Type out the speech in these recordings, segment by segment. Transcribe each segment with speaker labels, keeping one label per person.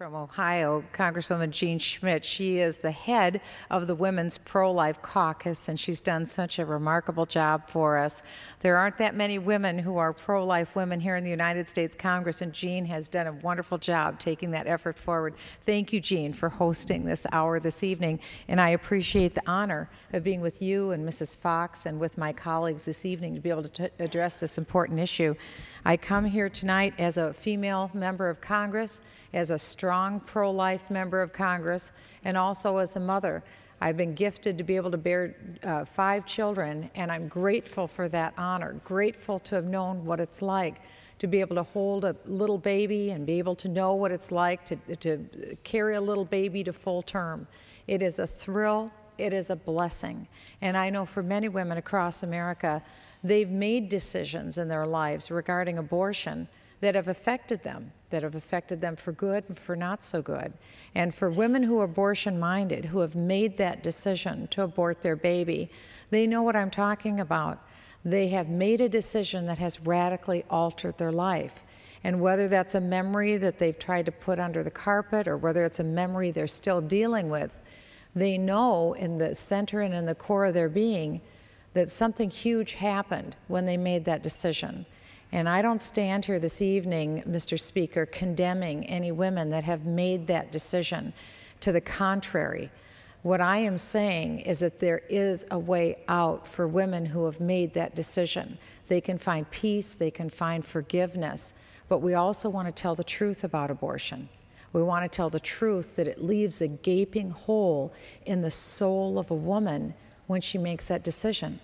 Speaker 1: From Ohio, Congresswoman Jean Schmidt. She is the head of the Women's Pro-Life Caucus, and she's done such a remarkable job for us. There aren't that many women who are pro-life women here in the United States Congress, and Jean has done a wonderful job taking that effort forward. Thank you, Jean, for hosting this hour this evening, and I appreciate the honor of being with you and Mrs. Fox and with my colleagues this evening to be able to address this important issue. I come here tonight as a female member of Congress, as a strong pro-life member of Congress, and also as a mother. I've been gifted to be able to bear 5 children, and I'm grateful for that honor, grateful to have known what it's like to be able to hold a little baby and be able to know what it's like to carry a little baby to full term. It is a thrill, it is a blessing, and I know for many women across America, they've made decisions in their lives regarding abortion that have affected them for good and for not so good. And for women who are abortion-minded, who have made that decision to abort their baby, they know what I'm talking about. They have made a decision that has radically altered their life. And whether that's a memory that they've tried to put under the carpet or whether it's a memory they're still dealing with, they know in the center and in the core of their being that something huge happened when they made that decision. And I don't stand here this evening, Mr. Speaker, condemning any women that have made that decision. To the contrary, what I am saying is that there is a way out for women who have made that decision. They can find peace, they can find forgiveness, but we also want to tell the truth about abortion. We want to tell the truth that it leaves a gaping hole in the soul of a woman when she makes that decision.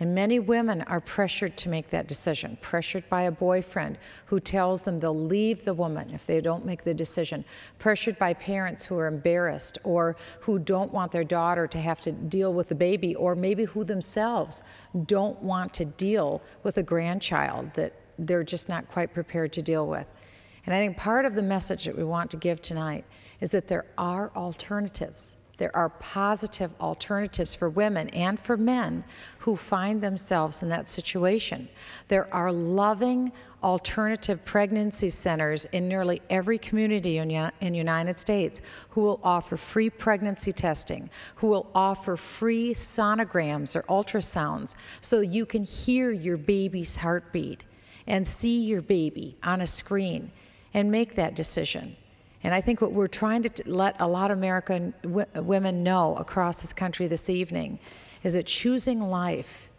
Speaker 1: And many women are pressured to make that decision, pressured by a boyfriend who tells them they'll leave the woman if they don't make the decision, pressured by parents who are embarrassed or who don't want their daughter to have to deal with the baby, or maybe who themselves don't want to deal with a grandchild that they're just not quite prepared to deal with. And I think part of the message that we want to give tonight is that there are alternatives. There are positive alternatives for women and for men who find themselves in that situation. There are loving alternative pregnancy centers in nearly every community in the United States who will offer free pregnancy testing, who will offer free sonograms or ultrasounds so you can hear your baby's heartbeat and see your baby on a screen and make that decision. And I think what we're trying to let a lot of American women know across this country this evening is that choosing life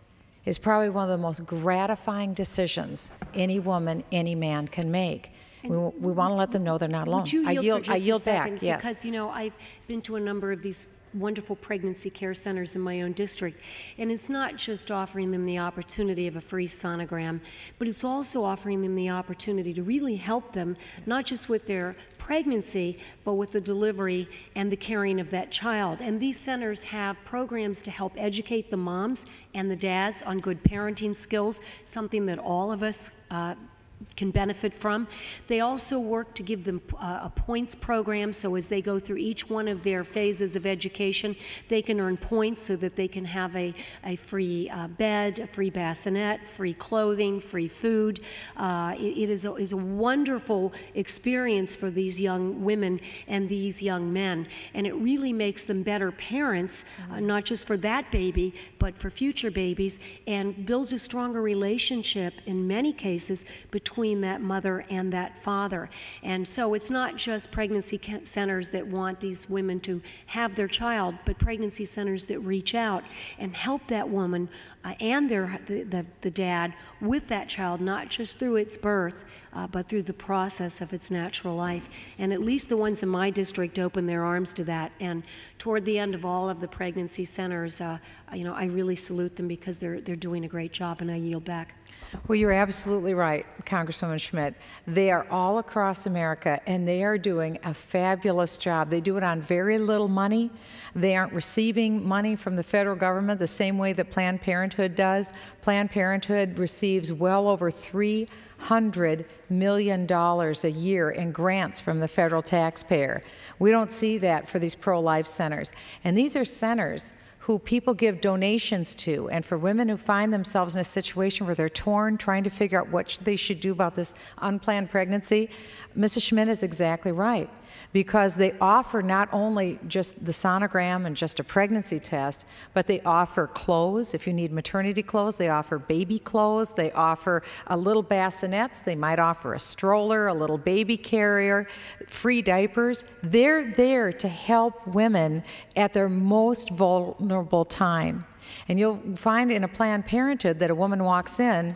Speaker 1: is probably one of the most gratifying decisions any woman, any man can make. We want to let them know they're not alone.
Speaker 2: I yield
Speaker 1: back, yes.
Speaker 2: Because, you know, I've been to a number of these wonderful pregnancy care centers in my own district, and it's not just offering them the opportunity of a free sonogram, but it's also offering them the opportunity to really help them, not just with their pregnancy, but with the delivery and the caring of that child. And these centers have programs to help educate the moms and the dads on good parenting skills, something that all of us can benefit from. They also work to give them a points program, so as they go through each one of their phases of education, they can earn points so that they can have a free bed, a free bassinet, free clothing, free food. It is a wonderful experience for these young women and these young men, and it really makes them better parents, not just for that baby, but for future babies, and builds a stronger relationship in many cases between that mother and that father. And so it's not just pregnancy centers that want these women to have their child, but pregnancy centers that reach out and help that woman and the dad with that child, not just through its birth, but through the process of its natural life. And at least the ones in my district open their arms to that. And toward the end of all of the pregnancy centers, you know, I really salute them because they're doing a great job, and I yield back.
Speaker 1: Well, you're absolutely right, Congresswoman Schmidt. They are all across America, and they are doing a fabulous job. They do it on very little money. They aren't receiving money from the federal government the same way that Planned Parenthood does. Planned Parenthood receives well over $300 million a year in grants from the federal taxpayer. We don't see that for these pro-life centers. And these are centers who people give donations to, and for women who find themselves in a situation where they're torn, trying to figure out what they should do about this unplanned pregnancy, Mrs. Schmidt is exactly right. because they offer not only just the sonogram and just a pregnancy test, but they offer clothes. If you need maternity clothes, they offer baby clothes. They offer a little bassinets. They might offer a stroller, a little baby carrier, free diapers. They're there to help women at their most vulnerable time. And you'll find in a Planned Parenthood that a woman walks in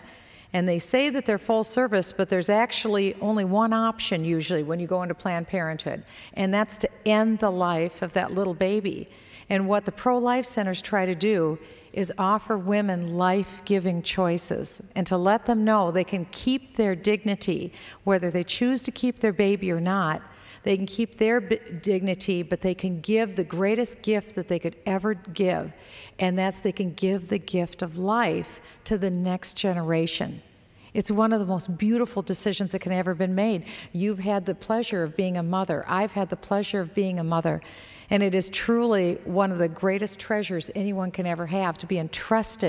Speaker 1: and they say that they're full service, but there's actually only one option usually when you go into Planned Parenthood, and that's to end the life of that little baby. And what the pro-life centers try to do is offer women life-giving choices and to let them know they can keep their dignity, whether they choose to keep their baby or not. They can keep their dignity, but they can give the greatest gift that they could ever give, and that's they can give the gift of life to the next generation. It's one of the most beautiful decisions that can ever been made. You've had the pleasure of being a mother. I've had the pleasure of being a mother. And it is truly one of the greatest treasures anyone can ever have, to be entrusted